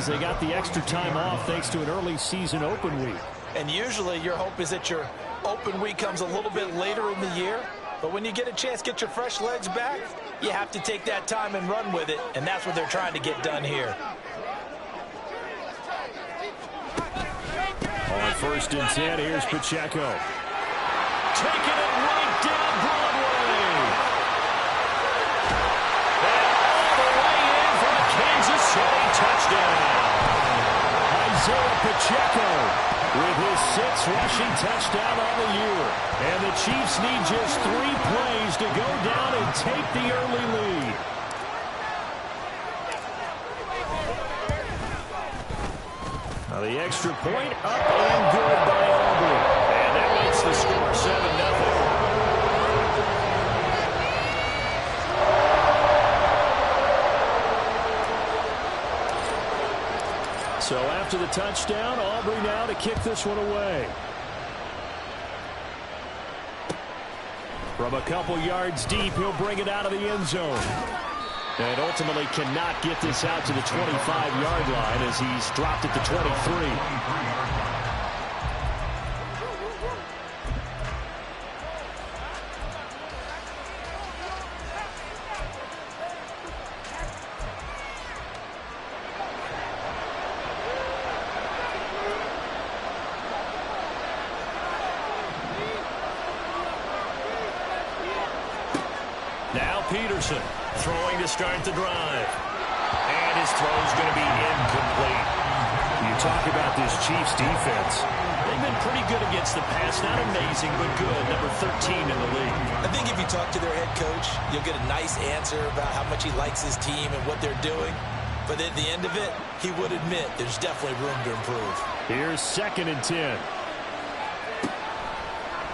as they got the extra time off thanks to an early season open week. And usually your hope is that your open week comes a little bit later in the year. But when you get a chance to get your fresh legs back, you have to take that time and run with it. And that's what they're trying to get done here. On 1st and 10, here's Pacheco. Taking it right down Broadway. And all the way in for the Kansas City touchdown. Isaiah Pacheco with his 6th rushing touchdown on the year. And the Chiefs need just 3 plays to go down and take the early lead. Now the extra point up and good by Aubrey. And that makes the score 7-0. So after the touchdown, Aubrey now to kick this one away. From a couple yards deep, he'll bring it out of the end zone. And ultimately cannot get this out to the 25-yard line as he's dropped at the 23. Now Peterson throwing to start the drive. And his throw's going to be incomplete. You talk about this Chiefs defense. They've been pretty good against the pass. Not amazing, but good. Number 13 in the league. I think if you talk to their head coach, you'll get a nice answer about how much he likes his team and what they're doing. But at the end of it, he would admit there's definitely room to improve. Here's 2nd and 10.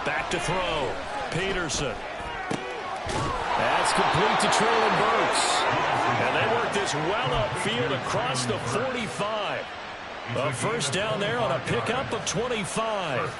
Back to throw. Peterson. That's complete to Traylon Burks. And they work this well upfield across the 45. A first down there on a pickup of 25.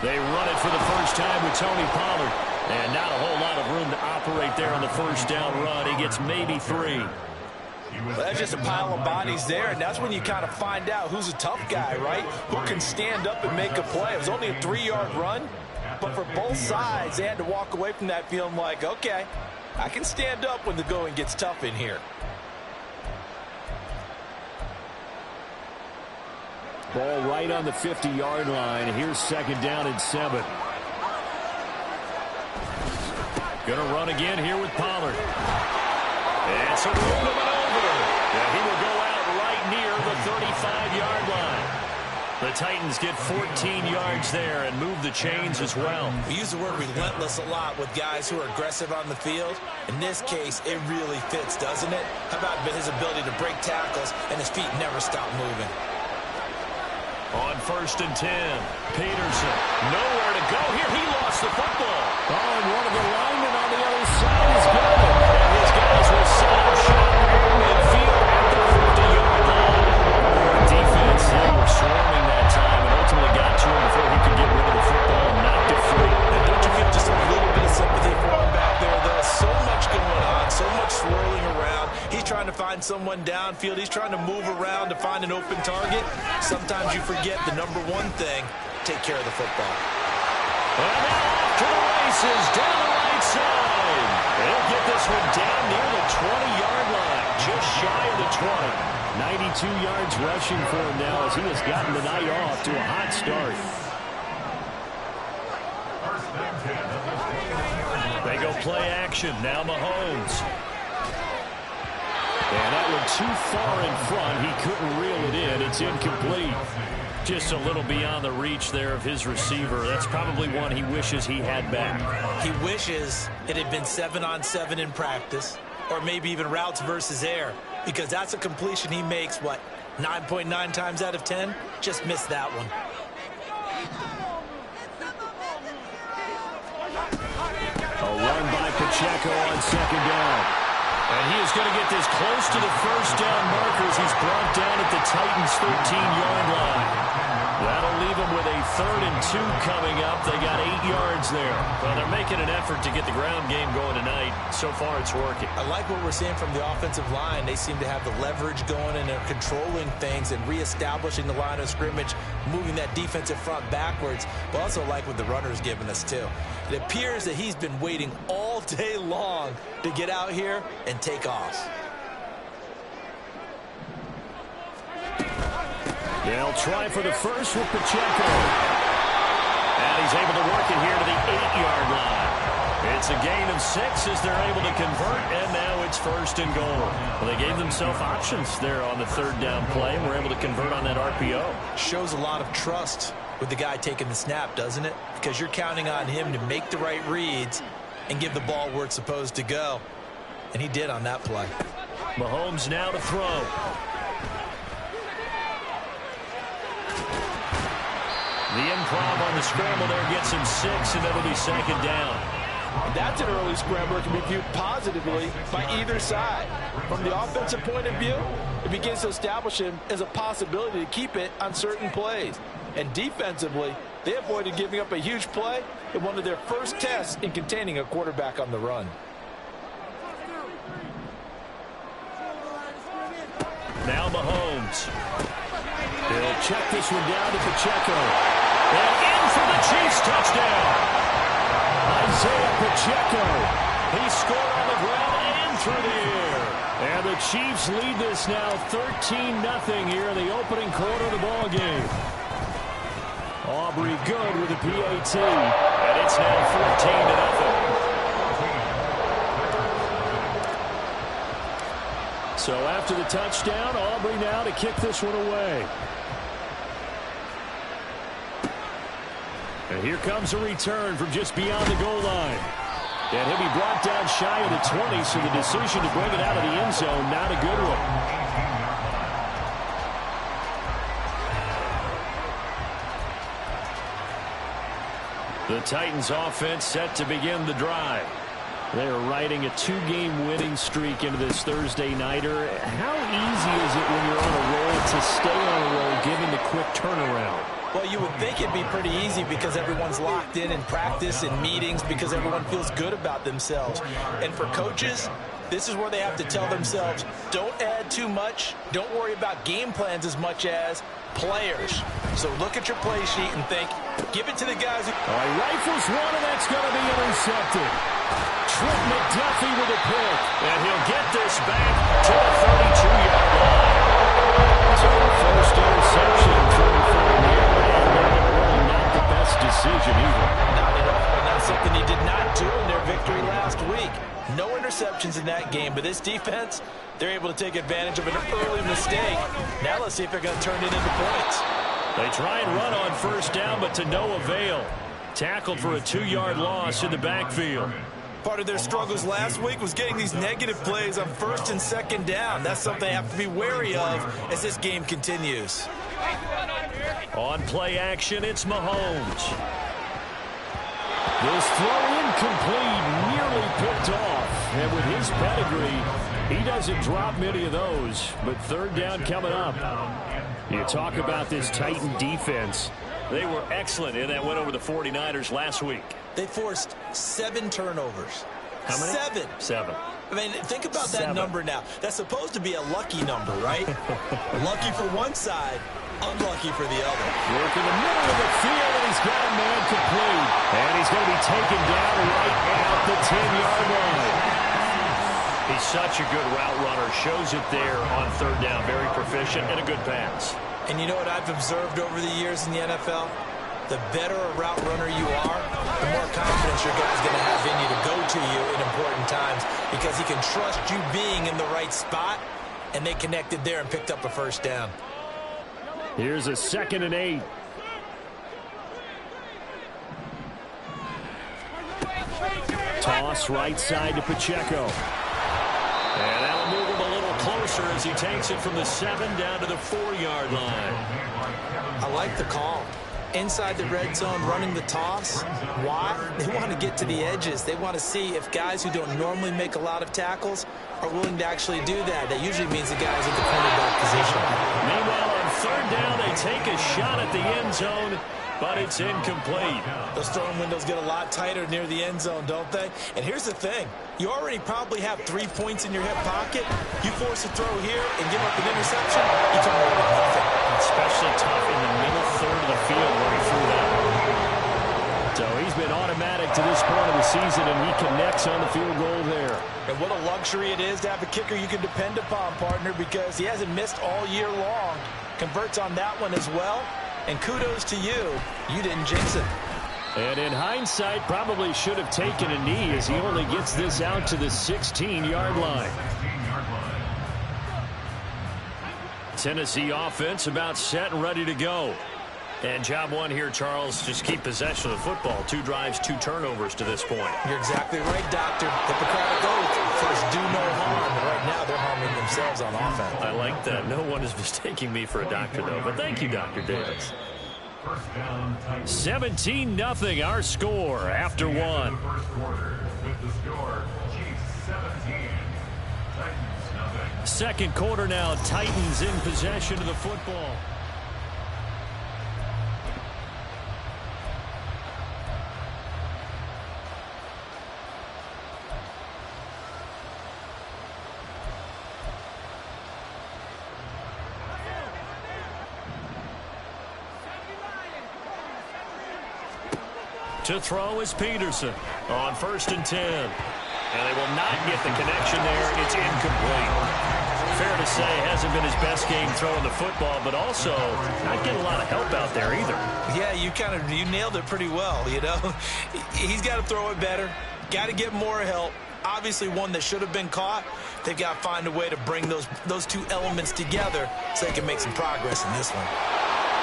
They run it for the first time with Tony Pollard. And not a whole lot of room to operate there on the first down run. He gets maybe 3. Well, that's just a pile of bodies there, and that's when you kind of find out who's a tough guy, right? Who can stand up and make a play. It was only a 3-yard run, but for both sides, they had to walk away from that feeling like, okay, I can stand up when the going gets tough in here. Ball right on the 50-yard line. Here's 2nd down and 7. Going to run again here with Pollard. And so moving over. And he will go out right near the 35-yard line. The Titans get 14 yards there and move the chains as well. We use the word relentless a lot with guys who are aggressive on the field. In this case, it really fits, doesn't it? How about his ability to break tackles and his feet never stop moving? On 1st and 10, Peterson, nowhere to go here. He lost the football. Oh, and one of the linemen on the other side is got it. And his guys will set up shop midfield at the 50-yard line. The defense, they were swarming that time and ultimately got to him before he could get rid of the football and knocked it free. And don't you feel just a little bit of sympathy for him back there? There's so much going on, so much swirling around. He's trying to find someone downfield. He's trying to move around to find an open target. Sometimes you forget the number one thing, take care of the football. And now off to the races, down the right side. They'll get this one down near the 20-yard line, just shy of the 20. 92 yards rushing for him now as he has gotten the night off to a hot start. They go play action, now Mahomes. And that one too far in front. He couldn't reel it in. It's incomplete. Just a little beyond the reach there of his receiver. That's probably one he wishes he had back. He wishes it had been 7-on-7 in practice, or maybe even routes versus air, because that's a completion he makes, 9.9 times out of 10, just missed that one. A run by Pacheco on second down. And he is going to get this close to the first down markers. He's brought down at the Titans' 13-yard line. That'll leave him with a 3rd and 2 coming up. They got 8 yards there. Well, they're making an effort to get the ground game going tonight. So far, it's working. I like what we're seeing from the offensive line. They seem to have the leverage going, and they're controlling things and reestablishing the line of scrimmage, moving that defensive front backwards. But also like what the runner's giving us, too. It appears that he's been waiting all day long to get out here and take off. They'll try for the first with Pacheco. And he's able to work it here to the 8-yard line. It's a gain of 6 as they're able to convert, and now it's 1st and goal. Well, they gave themselves options there on the 3rd down play, and were able to convert on that RPO. Shows a lot of trust with the guy taking the snap, doesn't it? Because you're counting on him to make the right reads and give the ball where it's supposed to go. And he did on that play. Mahomes now to throw. The improv on the scramble there gets him 6, and that'll be 2nd down. That's an early scramble that can be viewed positively by either side. From the offensive point of view, it begins to establish him as a possibility to keep it on certain plays. And defensively, they avoided giving up a huge play in one of their first tests in containing a quarterback on the run. Now Mahomes. He'll check this one down to Pacheco. And in for the Chiefs touchdown. Isaiah Pacheco. He scored on the ground and through the air. And the Chiefs lead this now 13-0 here in the opening quarter of the ball game. Aubrey good with the PAT. And it's now 14-0. So after the touchdown, Aubrey now to kick this one away. And here comes a return from just beyond the goal line. And he'll be brought down shy of the 20, so the decision to bring it out of the end zone, not a good one. The Titans offense set to begin the drive. They are riding a 2-game winning streak into this Thursday nighter. How easy is it when you're on a roll to stay on a roll given the quick turnaround? Well, you would think it'd be pretty easy because everyone's locked in practice and meetings because everyone feels good about themselves. And for coaches, this is where they have to tell themselves, don't add too much. Don't worry about game plans as much as players. So look at your play sheet and think, give it to the guys. Rifles one, and that's going to be intercepted. Trent McDuffie with a pick. And he'll get this back to the 32-yard line. So first interception for him. Not the best decision either. Not at all. And that's something he did not do in their victory last week. No interceptions in that game, but this defense, they're able to take advantage of an early mistake. Now let's see if they're going to turn it into points. They try and run on first down, but to no avail. Tackled for a 2-yard loss in the backfield. Part of their struggles last week was getting these negative plays on 1st and 2nd down. That's something they have to be wary of as this game continues. On play action, it's Mahomes. This throw incomplete, nearly picked off. And with his pedigree, he doesn't drop many of those. But 3rd down coming up. You talk about this Titan defense. They were excellent in that win over the 49ers last week. They forced 7 turnovers. How many? 7. I mean, think about that number now. That's supposed to be a lucky number, right? Lucky for one side, unlucky for the other. Work in the middle of the field, and he's got a man complete. And he's going to be taken down right at the 10-yard line. He's such a good route runner. Shows it there on 3rd down. Very proficient and a good pass. And you know what I've observed over the years in the NFL? The better a route runner you are, the more confidence your guy's going to have in you to go to you in important times because he can trust you being in the right spot, and they connected there and picked up a 1st down. Here's a 2nd and 8. Toss right side to Pacheco. And that'll move him a little closer Mercer as he takes it from the 7 down to the 4-yard line. I like the call. Inside the red zone, running the toss. Why? They want to get to the edges. They want to see if guys who don't normally make a lot of tackles are willing to actually do that. That usually means the guys at the cornerback position. Meanwhile, on 3rd down, they take a shot at the end zone, but it's incomplete. Those throwing windows get a lot tighter near the end zone, don't they? And here's the thing. You already probably have 3 points in your hip pocket. You force a throw here and give up an interception, you come away with nothing. Especially tough in the middle 3rd of the field where he threw that. So he's been automatic to this point of the season, and he connects on the field goal there. And what a luxury it is to have a kicker you can depend upon, partner, because he hasn't missed all year long. Converts on that one as well. And kudos to you. You didn't jinx it. And in hindsight, probably should have taken a knee as he only gets this out to the 16-yard line. Tennessee offense about set and ready to go. And job one here, Charles, just keep possession of the football. 2 drives, 2 turnovers to this point. You're exactly right, Doctor. Hippocratic oath. First, do no harm. And right now, they're harming themselves on offense. I like that. No one is mistaking me for a doctor, though. But thank you, Dr. Davis. 17-0 our score after 1. Second quarter now, Titans in possession of the football. To throw is Peterson on 1st and 10. And they will not get the connection there. It's incomplete. Fair to say, hasn't been his best game throwing the football, but also not getting a lot of help out there either. Yeah, you nailed it pretty well, you know. He's got to throw it better. Got to get more help. Obviously one that should have been caught. They've got to find a way to bring those 2 elements together so they can make some progress in this one.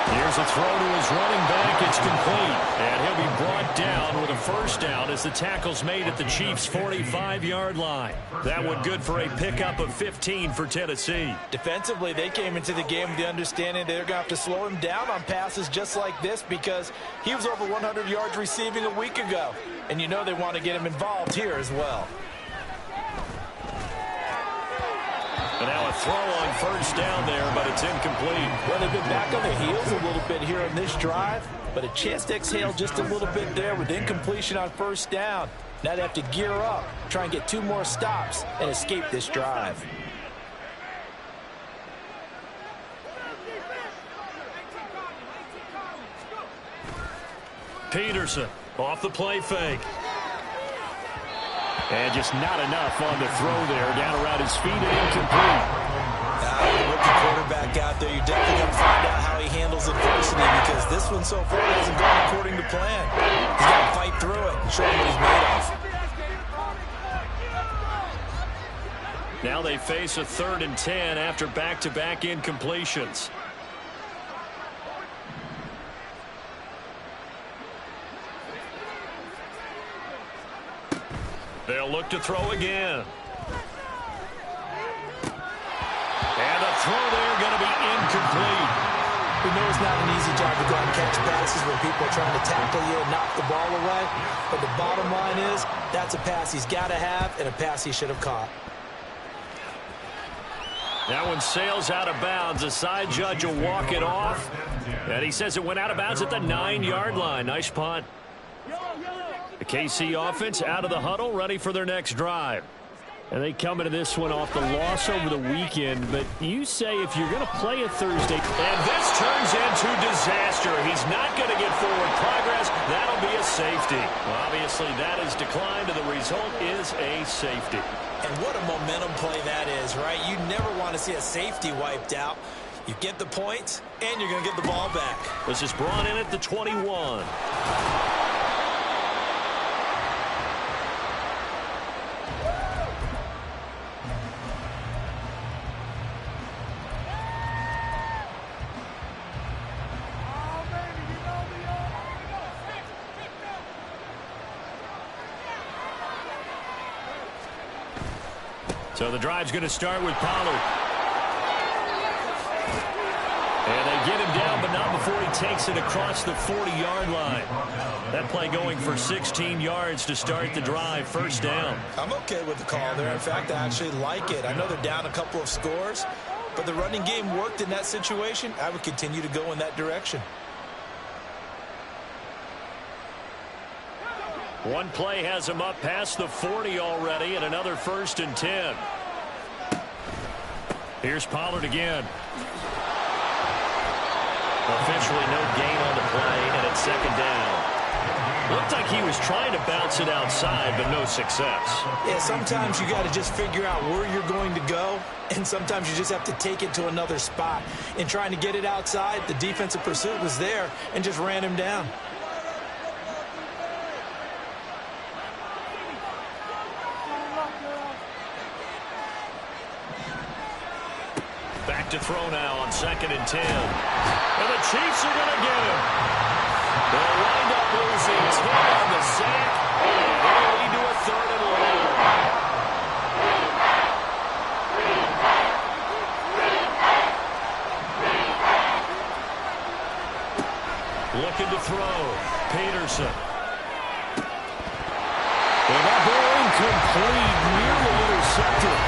Here's a throw to his running back. It's complete. And he'll be brought down with a 1st down as the tackle's made at the Chiefs' 45-yard line. That one good for a pickup of 15 for Tennessee. Defensively, they came into the game with the understanding they're going to have to slow him down on passes just like this because he was over 100 yards receiving a week ago. And you know they want to get him involved here as well. And now a throw on 1st down there, but it's incomplete. Well, they've been back on their heels a little bit here on this drive, but a chance to exhale just a little bit there with incompletion on 1st down. Now they have to gear up, try and get 2 more stops, and escape this drive. Peterson off the play fake. And just not enough on the throw there. Down around his feet and incomplete. With the quarterback out there, you're definitely going to find out how he handles adversity because this one so far hasn't gone according to plan. He's got to fight through it and show him what he's made of. Now they face a 3rd and 10 after back-to-back incompletions. They'll look to throw again. And a throw there going to be incomplete. We know it's not an easy job to go out and catch passes when people are trying to tackle you and knock the ball away. But the bottom line is that's a pass he's got to have and a pass he should have caught. That one sails out of bounds. The side judge will walk it off. And he says it went out of bounds at the 9-yard line. Nice punt. The KC offense out of the huddle, ready for their next drive. And they come into this one off the loss over the weekend. But you say if you're going to play a Thursday. And this turns into disaster. He's not going to get forward progress. That'll be a safety. Well, obviously, that is declined, and the result is a safety. And what a momentum play that is, right? You never want to see a safety wiped out. You get the points, and you're going to get the ball back. This is brought in at the 21. So the drive's going to start with Pollard. And they get him down, but not before he takes it across the 40-yard line. That play going for 16 yards to start the drive. First down. I'm okay with the call there. In fact, I actually like it. I know they're down a couple of scores, but the running game worked in that situation. I would continue to go in that direction. One play has him up past the 40 already, and another 1st and 10. Here's Pollard again. Officially no gain on the play, and it's 2nd down. Looked like he was trying to bounce it outside, but no success. Yeah, sometimes you got to just figure out where you're going to go, and sometimes you just have to take it to another spot. In trying to get it outside, the defensive pursuit was there and just ran him down. Back to throw now on 2nd and 10. And the Chiefs are going to get him. They'll wind up losing 10 on the sack. And it'll lead to a 3rd and long. Looking to throw. Peterson. And that ball incomplete. Nearly intercepted.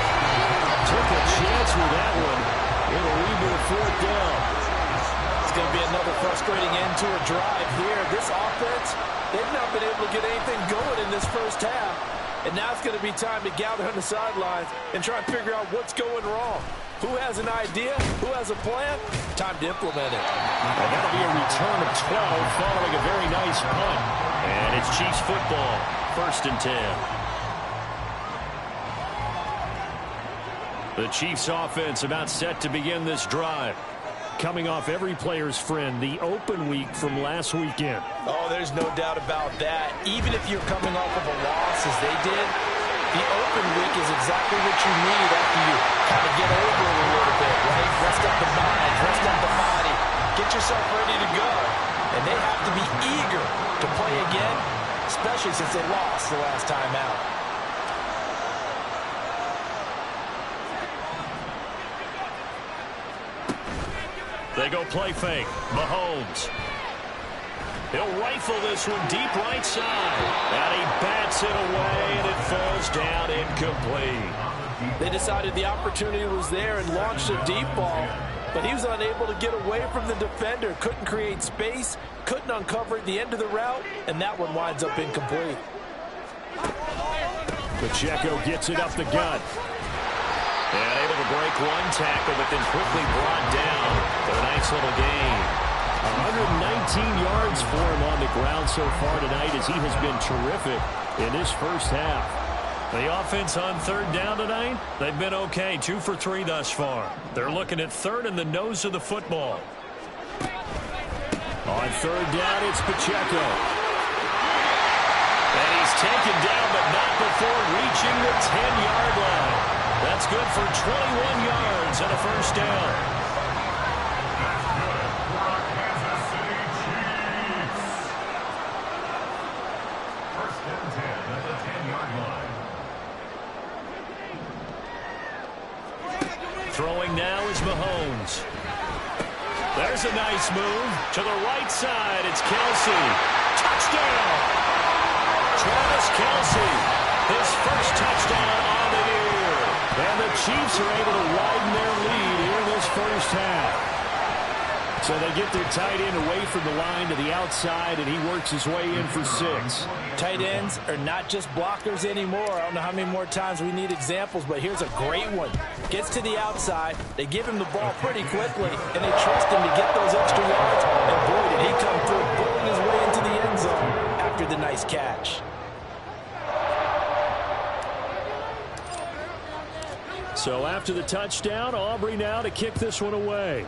Took a chance with that one. It'll lead to a 4th down. It's going to be another frustrating end to a drive here. This offense, they've not been able to get anything going in this first half. And now it's going to be time to gather on the sidelines and try and figure out what's going wrong. Who has an idea? Who has a plan? Time to implement it. And that'll be a return of 12 following a very nice punt. And it's Chiefs football. 1st and 10. The Chiefs offense about set to begin this drive. Coming off every player's friend, the open week from last weekend. Oh, there's no doubt about that. Even if you're coming off of a loss as they did, the open week is exactly what you need after you kind of get over it a little bit, right? Rest up the mind, rest up the body, get yourself ready to go. And they have to be eager to play again, especially since they lost the last time out. They go play fake. Mahomes. He'll rifle this one deep right side. And he bats it away, and it falls down incomplete. They decided the opportunity was there and launched a deep ball, but he was unable to get away from the defender. Couldn't create space, couldn't uncover at the end of the route, and that one winds up incomplete. Pacheco gets it up the gut. And able to break one tackle, but then quickly brought down for a nice little gain. 119 yards for him on the ground so far tonight as he has been terrific in this first half. The offense on 3rd down tonight, they've been okay. 2 for 3 thus far. They're looking at 3rd in the nose of the football. On 3rd down, it's Pacheco. And he's taken down, but not before reaching the 10-yard line. That's good for 21 yards and a 1st down. Throwing now is Mahomes. There's a nice move. To the right side, it's Kelsey. Touchdown! Travis Kelsey, his first touchdown on the year. And the Chiefs are able to widen their lead here in this first half. So they get their tight end away from the line to the outside, and he works his way in for 6. Tight ends are not just blockers anymore. I don't know how many more times we need examples, but here's a great one. Gets to the outside, they give him the ball pretty quickly, and they trust him to get those extra yards. And boy, did he come through, pulling his way into the end zone after the nice catch. So after the touchdown, Aubrey now to kick this one away.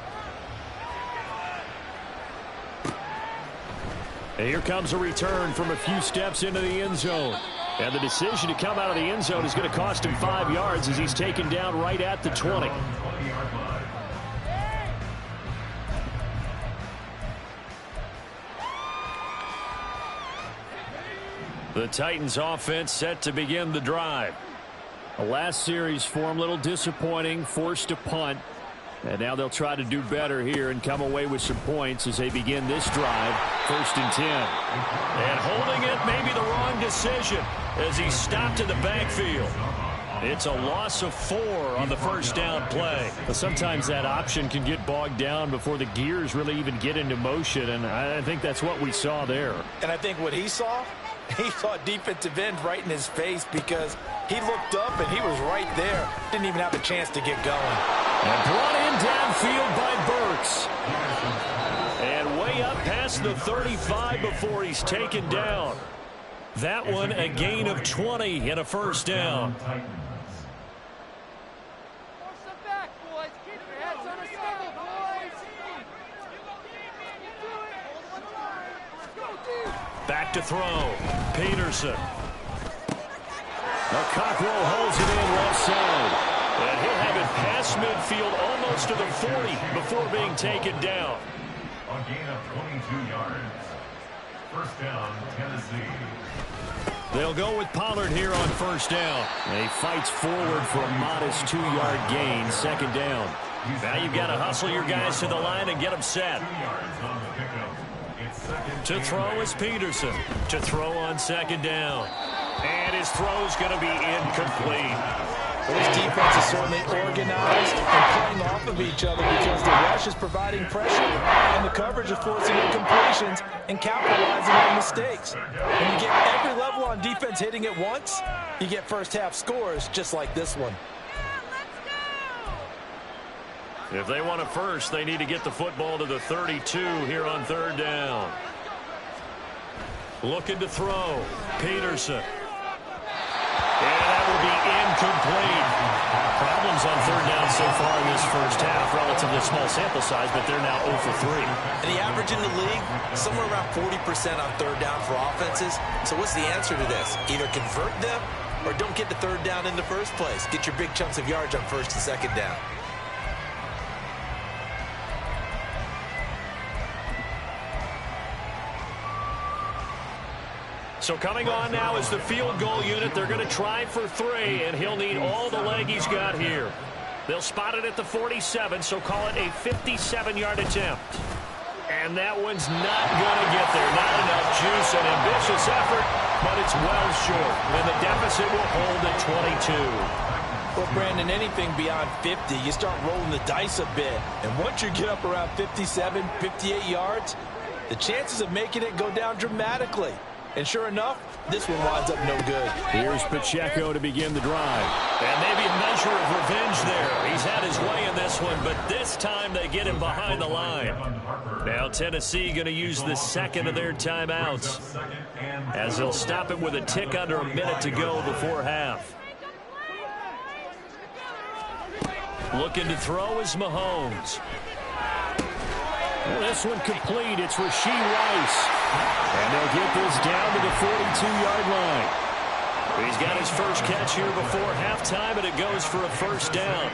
And here comes a return from a few steps into the end zone. And the decision to come out of the end zone is going to cost him 5 yards as he's taken down right at the 20. The Titans offense set to begin the drive. The last series for him, a little disappointing, forced to punt. And now they'll try to do better here and come away with some points as they begin this drive. 1st and 10. And holding it may be the wrong decision as he's stopped in the backfield. It's a loss of 4 on the 1st down play. But sometimes that option can get bogged down before the gears really even get into motion, and I think that's what we saw there. And I think what he saw a defensive end right in his face because he looked up and he was right there. Didn't even have a chance to get going. And brought in downfield by Burks. And way up past the 35 before he's taken down. That one a gain of 20 and a 1st down. Back to throw. Peterson. Now Cockrell holds it in left side. And he'll have it past midfield almost to the 40 before being taken down. A gain of 22 yards. 1st down, Tennessee. They'll go with Pollard here on 1st down. And he fights forward for a modest 2-yard gain. 2nd down. Now you've got to hustle your guys to the line and get them set. To throw is Peterson. To throw on 2nd down. And his throw's going to be incomplete. Well, this defense is certainly organized and playing off of each other because the rush is providing pressure and the coverage is forcing incompletions and capitalizing on mistakes. When you get every level on defense hitting at once, you get 1st half scores just like this one. If they want a first, they need to get the football to the 32 here on 3rd down. Looking to throw. Peterson. And that will be incomplete. Problems on 3rd down so far in this 1st half. Relatively small sample size, but they're now 0 for 3. And the average in the league, somewhere around 40% on 3rd down for offenses. So what's the answer to this? Either convert them or don't get the 3rd down in the first place. Get your big chunks of yards on 1st and 2nd down. So coming on now is the field goal unit. They're going to try for 3, and he'll need all the leg he's got here. They'll spot it at the 47, so call it a 57-yard attempt. And that one's not going to get there. Not enough juice, an ambitious effort, but it's well short. And the deficit will hold at 22. Well, Brandon, anything beyond 50, you start rolling the dice a bit. And once you get up around 57, 58 yards, the chances of making it go down dramatically. And sure enough, this one winds up no good. Here's Pacheco to begin the drive. And maybe a measure of revenge there. He's had his way in this one, but this time they get him behind the line. Now Tennessee going to use the 2nd of their timeouts, as they'll stop it with a tick under a minute to go before half. Looking to throw is Mahomes. This one complete. It's Rashee Rice. And they'll get this down to the 42-yard line. He's got his first catch here before halftime, and it goes for a 1st down.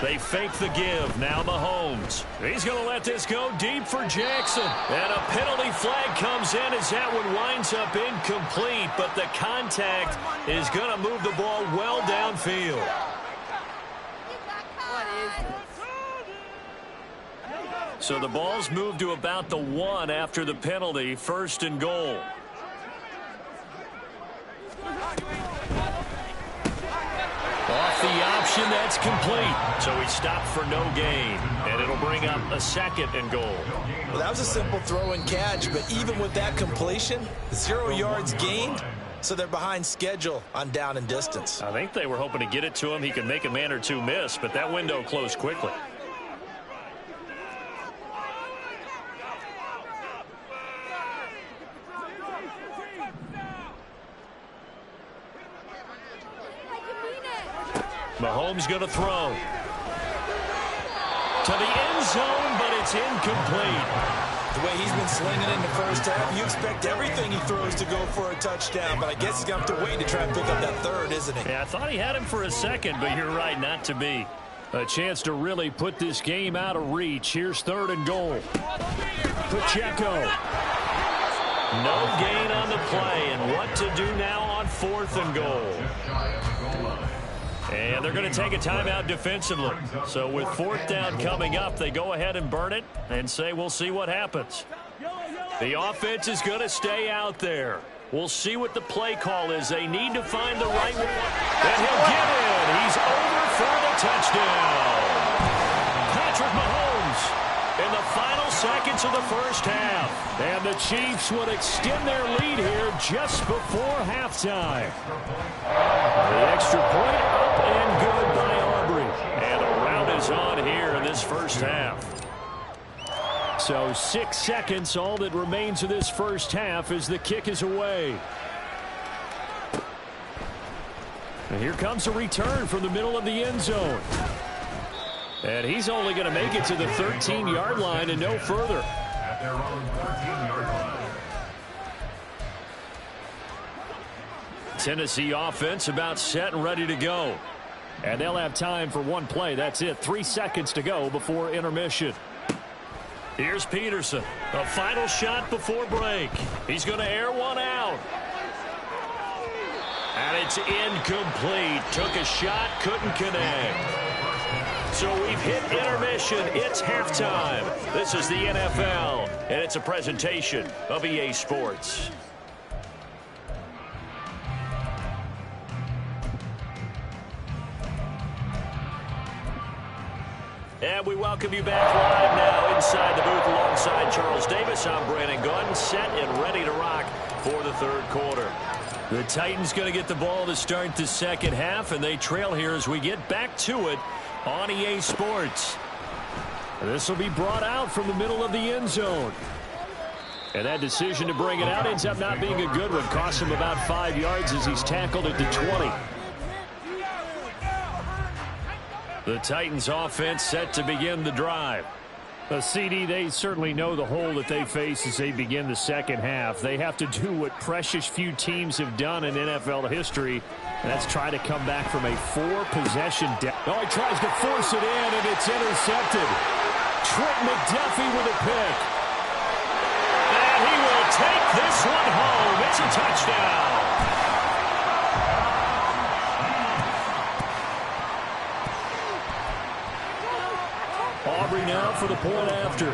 They fake the give. Now Mahomes. He's going to let this go deep for Jackson. And a penalty flag comes in as that one winds up incomplete, but the contact is going to move the ball well downfield. So the ball's moved to about the 1 after the penalty. 1st and goal. Off the option, that's complete. So he stopped for no gain. And it'll bring up a 2nd and goal. Well, that was a simple throw and catch, but even with that completion, 0 yards gained. So they're behind schedule on down and distance. I think they were hoping to get it to him. He could make a man or two miss, but that window closed quickly. Mahomes going to throw to the end zone, but it's incomplete. The way he's been slinging in the 1st half, you expect everything he throws to go for a touchdown, but I guess he's going to have to wait to try and pick up that 3rd, isn't he? Yeah, I thought he had him for a 2nd, but you're right, not to be. A chance to really put this game out of reach. Here's 3rd and goal. Pacheco. No gain on the play, and what to do now on 4th and goal. And they're going to take a timeout defensively. So with fourth down coming up, they go ahead and burn it and say we'll see what happens. The offense is going to stay out there. We'll see what the play call is. They need to find the right one. And he'll get in. He's over for the touchdown. Patrick Mahomes in the final seconds of the first half. And the Chiefs would extend their lead here just before halftime. The extra point up and good by Aubrey. And the rout is on here in this first half. So 6 seconds, all that remains of this first half as the kick is away. And here comes a return from the middle of the end zone. And he's only going to make it to the 13-yard line and no further. At their own 13-yard line. Tennessee offense about set and ready to go. And they'll have time for one play. That's it. 3 seconds to go before intermission. Here's Peterson. A final shot before break. He's going to air one out. And it's incomplete. Took a shot, couldn't connect. So we've hit intermission. It's halftime. This is the NFL, and it's a presentation of EA Sports. And we welcome you back live now inside the booth alongside Charles Davis. I'm Brandon Gunn, set and ready to rock for the third quarter. The Titans going to get the ball to start the second half, and they trail here as we get back to it on EA Sports. This will be brought out from the middle of the end zone. And that decision to bring it out ends up not being a good one. Costs him about 5 yards as he's tackled at the 20. The Titans offense set to begin the drive. The CD, they certainly know the hole that they face as they begin the second half. They have to do what precious few teams have done in NFL history, and that's try to come back from a 4-possession deficit. Oh, he tries to force it in, and it's intercepted. Trent McDuffie with a pick. And he will take this one home. It's a touchdown. Aubrey now for the point after.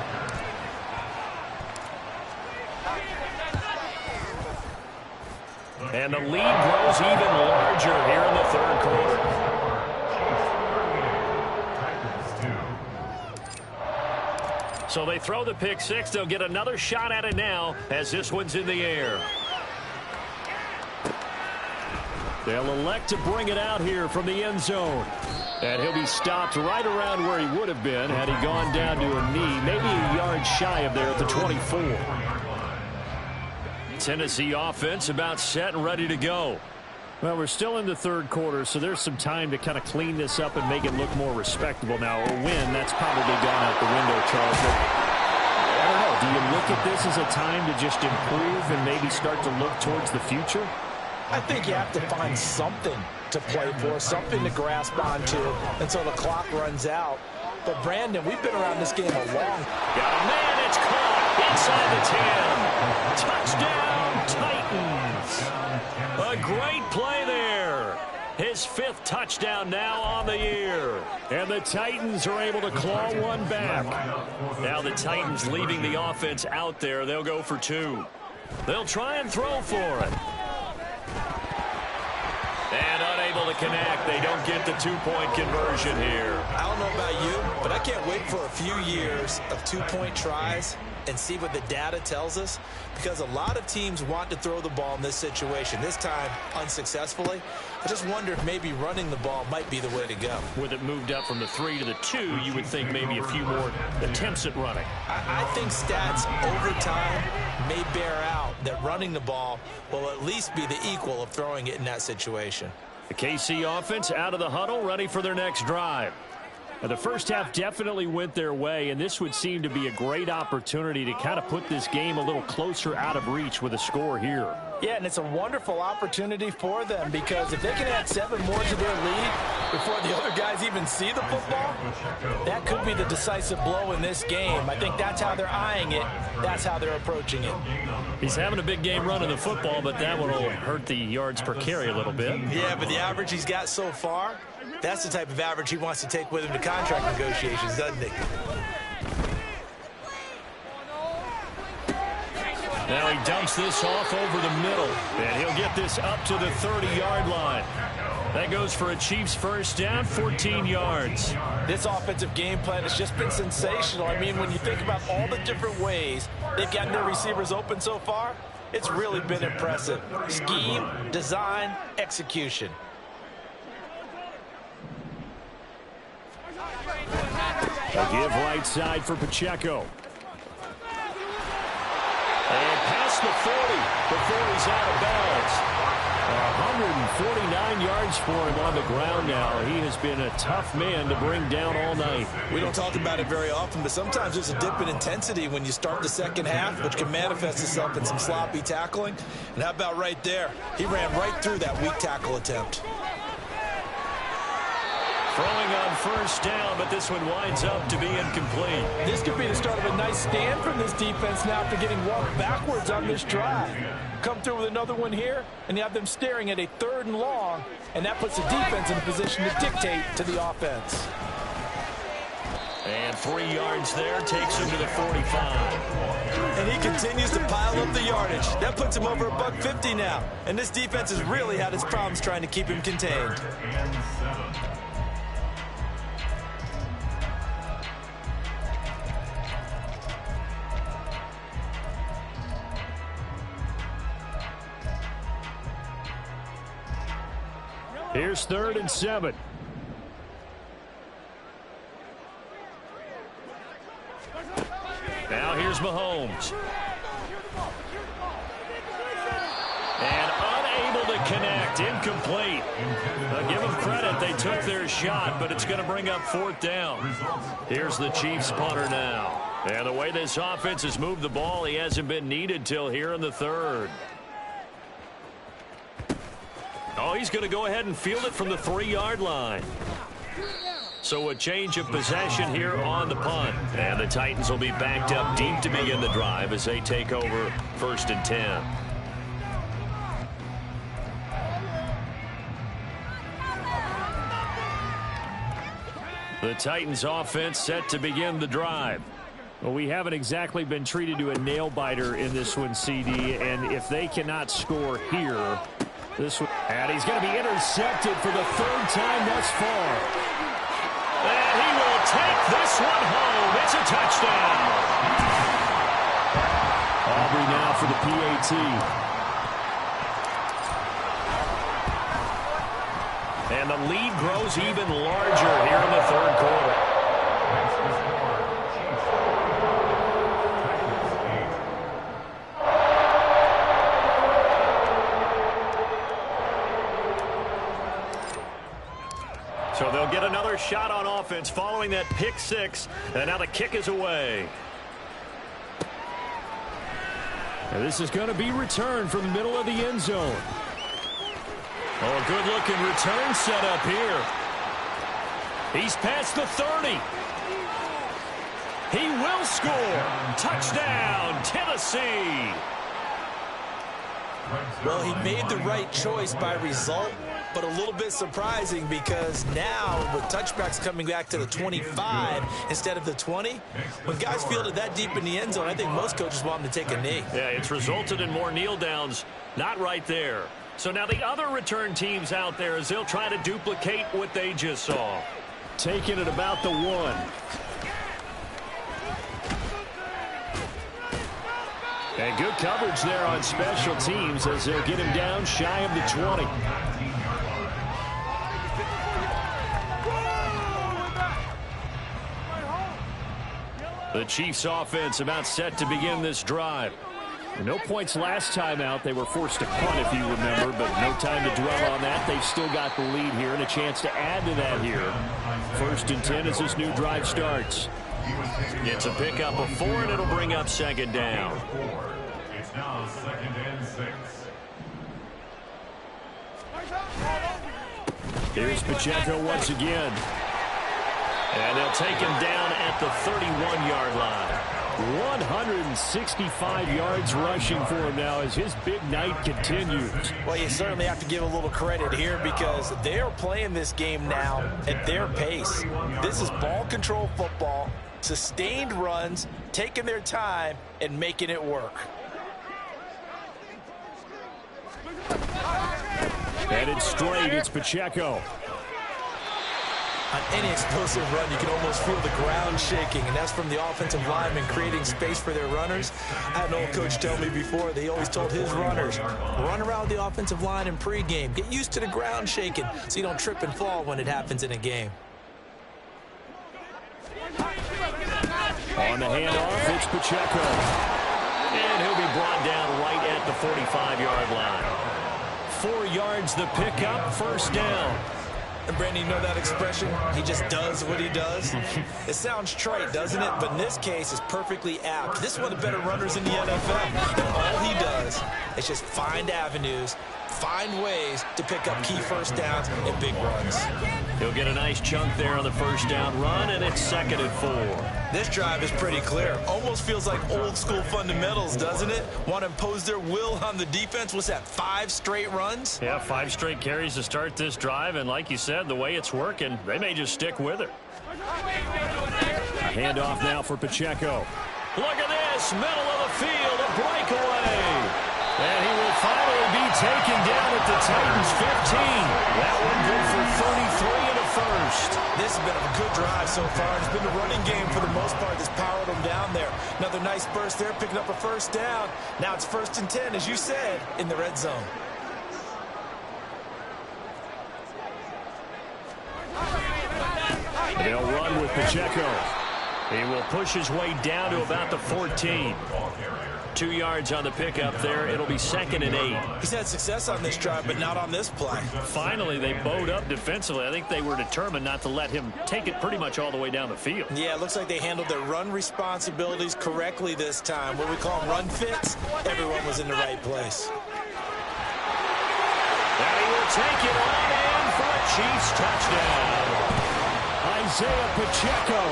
And the lead grows even larger here in the third quarter. So they throw the pick six. They'll get another shot at it now as this one's in the air. They'll elect to bring it out here from the end zone. And he'll be stopped right around where he would have been had he gone down to a knee, maybe a yard shy of there at the 24. Tennessee offense about set and ready to go. Well, we're still in the third quarter, so there's some time to kind of clean this up and make it look more respectable now. A win, that's probably gone out the window, Charles. But I don't know. Do you look at this as a time to just improve and maybe start to look towards the future? I think you have to find something to play for, something to grasp onto until the clock runs out. But, Brandon, we've been around this game a long time. Got a man, it's caught inside the 10. Touchdown, Titans. A great play there. His 5th touchdown now on the year. And the Titans are able to claw one back. Now the Titans leaving the offense out there. They'll go for 2. They'll try and throw for it. And unable to connect. They don't get the 2-point conversion here. I don't know about you, but I can't wait for a few years of 2-point tries and see what the data tells us, because a lot of teams want to throw the ball in this situation. This time, unsuccessfully. I just wonder if maybe running the ball might be the way to go. With it moved up from the 3 to the 2, you would think maybe a few more attempts at running. I think stats over time may bear out that running the ball will at least be the equal of throwing it in that situation. The KC offense out of the huddle, ready for their next drive. Now, the first half definitely went their way, and this would seem to be a great opportunity to kind of put this game a little closer out of reach with a score here. Yeah, and it's a wonderful opportunity for them, because if they can add 7 more to their lead before the other guys even see the football, that could be the decisive blow in this game. I think that's how they're eyeing it. That's how they're approaching it. He's having a big game running the football, but that one will hurt the yards per carry a little bit. Yeah, but the average he's got so far, That's the type of average he wants to take with him to contract negotiations, doesn't he? Now he dumps this off over the middle, and he'll get this up to the 30-yard line. That goes for a Chiefs first down, 14 yards. This offensive game plan has just been sensational. I mean, when you think about all the different ways they've gotten their receivers open so far, it's really been impressive. Scheme, design, execution. A give right side for Pacheco. And past the 40 before he's out of bounds. 149 yards for him on the ground now. He has been a tough man to bring down all night. We don't talk about it very often, but sometimes there's a dip in intensity when you start the second half, which can manifest itself in some sloppy tackling. And how about right there? He ran right through that weak tackle attempt. Throwing on first down, but this one winds up to be incomplete. This could be the start of a nice stand from this defense now after getting walked backwards on this drive. Come through with another one here, and you have them staring at a 3rd and long, and that puts the defense in a position to dictate to the offense. And 3 yards there takes him to the 45. And he continues to pile up the yardage. That puts him over $150 now. And this defense has really had its problems trying to keep him contained. Here's 3rd and 7. Now here's Mahomes. And unable to connect. Incomplete. Give them credit. They took their shot, but it's going to bring up 4th down. Here's the Chiefs punter now. And the way this offense has moved the ball, he hasn't been needed till here in the 3rd. Oh, he's going to go ahead and field it from the 3-yard line. So a change of possession here on the punt. And the Titans will be backed up deep to begin the drive as they take over 1st and 10. The Titans offense set to begin the drive. Well, we haven't exactly been treated to a nail-biter in this one, CD. And if they cannot score here... And he's going to be intercepted for the 3rd time thus far. And he will take this one home. It's a touchdown. Aubrey now for the PAT. And the lead grows even larger here in the 3rd quarter. So they'll get another shot on offense following that pick 6. And now the kick is away. And this is going to be returned from the middle of the end zone. Oh, a good-looking return set up here. He's past the 30. He will score. Touchdown, Tennessee. Well, he made the right choice by result, but a little bit surprising because now with touchbacks coming back to the 25 instead of the 20, when guys fielded that deep in the end zone, I think most coaches want them to take a knee. Yeah, it's resulted in more kneel downs. Not right there. So now the other return teams out there as they'll try to duplicate what they just saw. Taking it about the 1. And good coverage there on special teams as they'll get him down shy of the 20. The Chiefs offense about set to begin this drive. No points last time out. They were forced to punt, if you remember, but no time to dwell on that. They've still got the lead here and a chance to add to that here. 1st and 10 as this new drive starts. It's a pickup of 4, and it'll bring up 2nd down. It's now 2nd and 6. Here's Pacheco once again. And they'll take him down at the 31-yard line. 165 yards rushing for him now as his big night continues. Well, you certainly have to give a little credit here because they are playing this game now at their pace. This is ball control football, sustained runs, taking their time, and making it work. Headed straight, it's Pacheco. On any explosive run, you can almost feel the ground shaking, and that's from the offensive linemen creating space for their runners. I had an old coach tell me before, they always told his runners, run around the offensive line in pregame. Get used to the ground shaking so you don't trip and fall when it happens in a game. On the handoff, it's Pacheco. And he'll be brought down right at the 45-yard line. 4 yards the pickup, first down. And Brandon, you know that expression? He just does what he does. It sounds trite, doesn't it? But in this case, it's perfectly apt. This is one of the better runners in the NFL. And all he does is just find avenues, find ways to pick up key first downs and big runs. He'll get a nice chunk there on the first down run, and it's 2nd and 4. This drive is pretty clear. Almost feels like old school fundamentals, doesn't it? Want to impose their will on the defense. What's that, 5 straight runs? Yeah, 5 straight carries to start this drive, and like you said, the way it's working, they may just stick with it. A handoff now for Pacheco. Look at this, middle of the field, a breakaway. And he will finally be taken down at the Titans' 15. That one good for 33 and a first. This has been a good drive so far. It's been the running game for the most part that's powered them down there. Another nice burst there, picking up a first down. Now it's 1st and 10, as you said, in the red zone. They'll run with Pacheco. He will push his way down to about the 14. 2 yards on the pickup there. It'll be 2nd and 8. He's had success on this drive, but not on this play. Finally, they bowed up defensively. I think they were determined not to let him take it pretty much all the way down the field. Yeah, it looks like they handled their run responsibilities correctly this time. What we call them run fits, everyone was in the right place. And he will take it on in for a Chiefs touchdown. Isaiah Pacheco.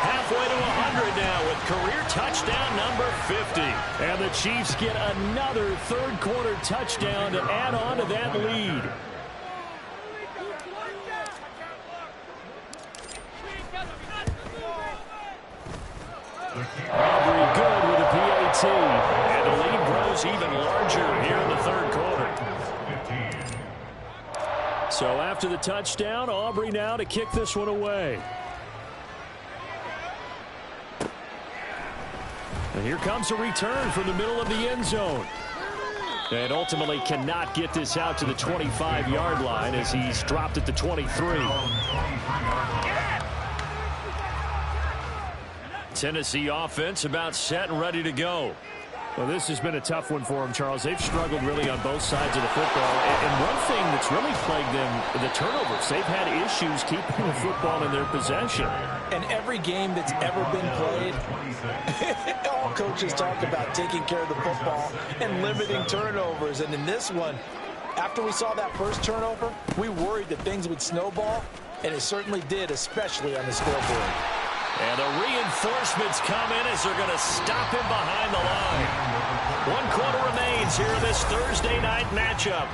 Halfway to 100 now with career touchdown number 50. And the Chiefs get another third-quarter touchdown to add on to that lead. Aubrey good with a PAT. And the lead grows even larger here in the third quarter. So after the touchdown, Aubrey now to kick this one away. And here comes a return from the middle of the end zone. And ultimately cannot get this out to the 25-yard line as he's dropped at the 23. Tennessee offense about set and ready to go. Well, this has been a tough one for them, Charles. They've struggled really on both sides of the football. And one thing that's really plagued them, the turnovers. They've had issues keeping the football in their possession. And every game that's ever been played, all coaches talk about taking care of the football and limiting turnovers. And in this one, after we saw that first turnover, we worried that things would snowball, and it certainly did, especially on the scoreboard. And the reinforcements come in as they're going to stop him behind the line. 1 quarter remains here in this Thursday night matchup.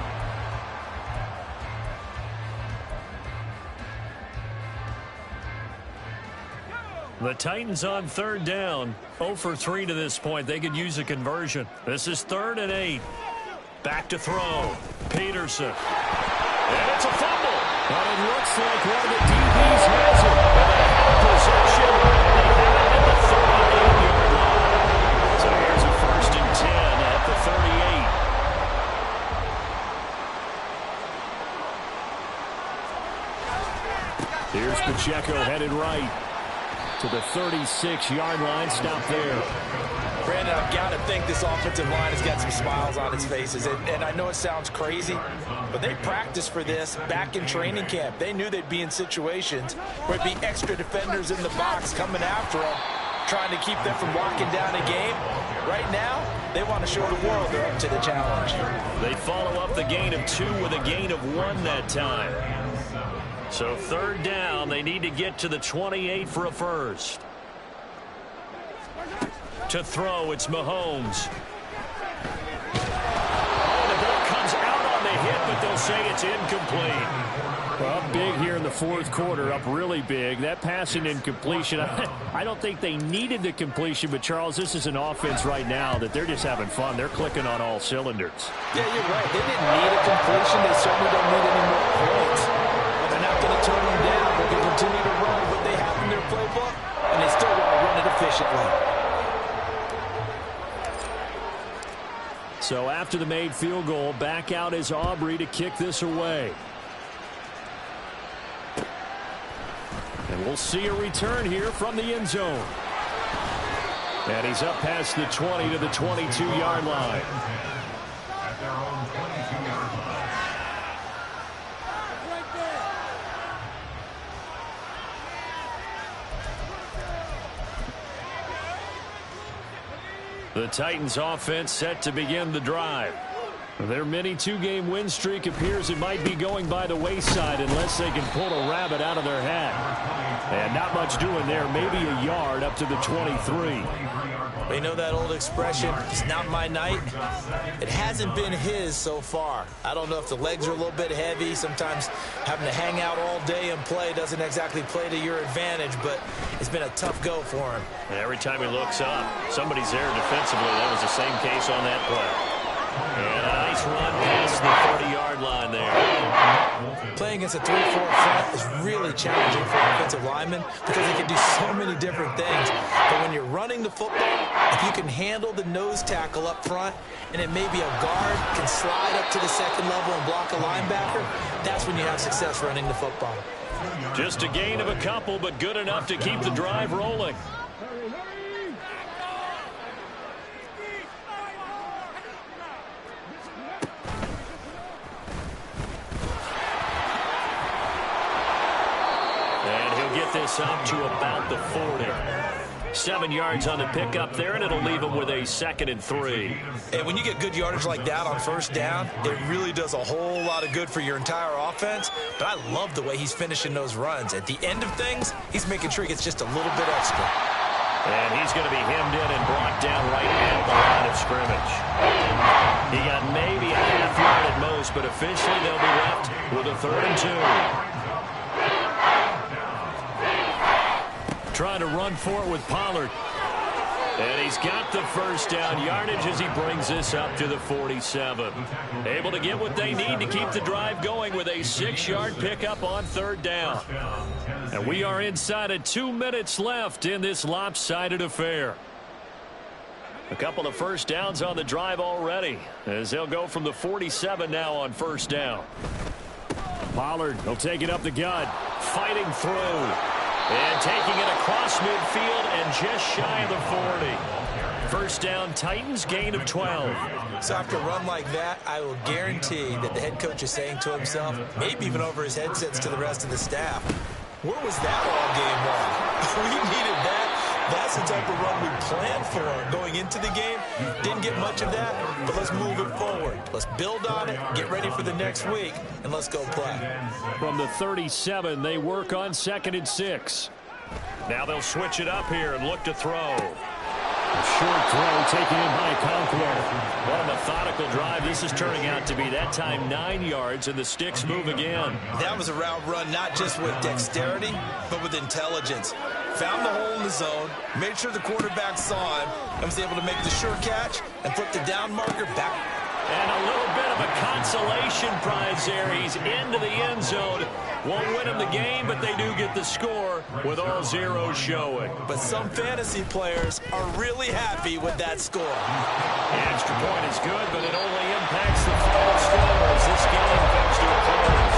The Titans on 3rd down. 0 for 3 to this point. They could use a conversion. This is 3rd and 8. Back to throw. Peterson. And it's a fumble. But it looks like one of the DBs has it. Possession. They have it at the 38-yard line. So here's a 1st and 10 at the 38. Here's Pacheco headed right to the 36-yard line. Stop there. Brandon, I've got to think this offensive line has got some smiles on its faces. And I know it sounds crazy, but they practiced for this back in training camp. They knew they'd be in situations where there'd be extra defenders in the box coming after them, trying to keep them from locking down a game. Right now, they want to show the world they're up to the challenge. They follow up the gain of 2 with a gain of 1 that time. So 3rd down, they need to get to the 28 for a first. To throw, it's Mahomes. Oh, the ball comes out on the hit, but they'll say it's incomplete. Well, up big here in the fourth quarter, up really big. That passing incompletion, I don't think they needed the completion, but Charles, this is an offense right now that they're just having fun. They're clicking on all cylinders. Yeah, you're right. They didn't need a completion. They certainly don't need any more points. But they're not going to turn them down. They're going to continue to run what they have in their playbook, and they still want to run it efficiently. So after the made field goal, back out is Aubrey to kick this away. And we'll see a return here from the end zone. And he's up past the 20 to the 22-yard line. At their own 22-yard line. The Titans offense set to begin the drive. Their mini two-game win streak appears it might be going by the wayside unless they can pull a rabbit out of their hat. And not much doing there, maybe a yard up to the 23. You know that old expression, it's not my night? It hasn't been his so far. I don't know if the legs are a little bit heavy. Sometimes having to hang out all day and play doesn't exactly play to your advantage, but it's been a tough go for him. And every time he looks up, somebody's there defensively. That was the same case on that play. And a nice run past the 30-yard line there. Playing against a 3-4 front is really challenging for offensive linemen because they can do so many different things. But when you're running the football, if you can handle the nose tackle up front, and it may be a guard can slide up to the second level and block a linebacker, that's when you have success running the football. Just a gain of a couple, but good enough to keep the drive rolling. Get this up to about the 40. 7 yards on the pickup there, and it'll leave them with a 2nd and 3. And when you get good yardage like that on first down, it really does a whole lot of good for your entire offense. But I love the way he's finishing those runs. At the end of things, he's making sure he gets just a little bit extra. And he's going to be hemmed in and brought down right at the line of scrimmage. He got maybe a half yard at most, but officially they'll be left with a 3rd and 2. Trying to run for it with Pollard. And he's got the first down yardage as he brings this up to the 47. Able to get what they need to keep the drive going with a 6-yard pickup on 3rd down. And we are inside of 2 minutes left in this lopsided affair. A couple of first downs on the drive already as they'll go from the 47 now on first down. Pollard will take it up the gut. Fighting through. And taking it across midfield and just shy of the 40. First down, Titans, gain of 12. So after a run like that, I will guarantee that the head coach is saying to himself, maybe even over his headsets to the rest of the staff, where was that all game long? We needed that. That's the type of run we planned for going into the game. Didn't get much of that, but let's move it forward. Let's build on it, get ready for the next week, and let's go play. From the 37, they work on 2nd and 6. Now they'll switch it up here and look to throw. Short throw taken in by Conquer. What a methodical drive this is turning out to be. That time 9 yards, and the sticks move again. That was a route run not just with dexterity, but with intelligence. Found the hole in the zone, made sure the quarterback saw him, and was able to make the sure catch and put the down marker back. And a little bit of a consolation prize there. He's into the end zone. Won't win him the game, but they do get the score with all zeros showing. But some fantasy players are really happy with that score. The extra point is good, but it only impacts the final score as this game comes to a close.